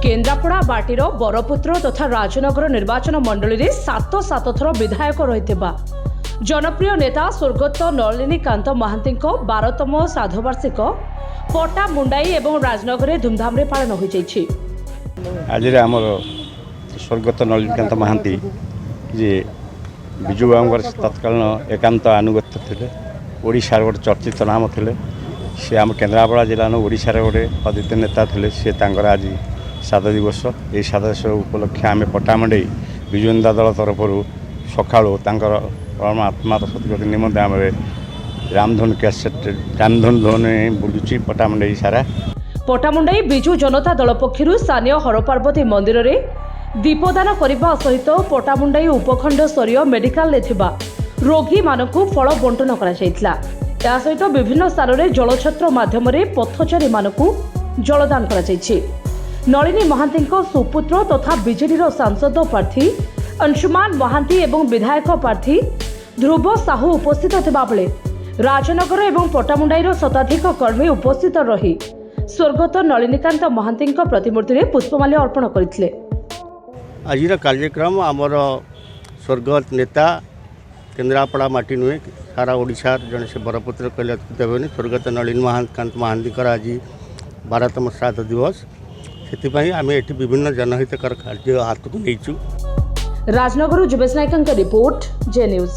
केन्द्रापड़ा बाटीर बरपुत्र तथा राजनगर निर्वाचन मंडली में 7 थर विधायक रही जनप्रिय नेता स्वर्गत नलिनीकांत महांती 12तम साधवार्षिक पटा मुंडाई एवं राजनगर धूमधाम पालन हो आज आमर स्वर्गत नलिनीकांत महांती जी विजु बाबू तत्कालीन एकांत आनुगत्य थे ओडिशार गोटे चर्चित नाम थे सी आम केन्द्रापड़ा जिला ओडिशार गोटे अद्वितीय नेता थे सी आज 7 दिवस ये 7 दिवस उपलक्षे आम पटामुंडई विजु जनता दल तरफ सका परमात्मा सतगति निमंते आम रामधन कैसेट रामधन ध्वनि बुलूची पटामुंडई सारा पटामुंडाई बिजु जनता दल पक्षर स्थानीय हरपार्वती मंदिर में दीपदान करने सहित पटामुंडाई उपखंड स्तरीय मेडिकल रोगी मानकु फल बंटन करा सहित विभिन्न स्थान में जलछत्र माध्यम पथचारी मानकु जलदान करा नलिनी महांती सुपुत्र तथा बीजेडी सांसद प्रार्थी अंशुमान महांती एवं विधायक प्रार्थी ध्रुव साहू उपस्थित थिबा बेले राजनगर एवं पटामुंडाईर शताधिक कर्मी उपस्थित रही स्वर्गत नलिनीकांत महांती प्रतिमूर्ति में पुष्पमाल्य अर्पण करथिले। आज कार्यक्रम आमर स्वर्गत नेता केन्द्रापड़ा माटी नुहे सारा ओडिशार जन से बरपुत्र कहले अत्युत्तम स्वर्गत नलिनीकांत महांती आज 12तम श्राद्ध दिवस से आम ये विभिन्न जनहितकर कार्य हाथ को नहीं। राजनगर जुबेश नायक रिपोर्ट जे न्यूज।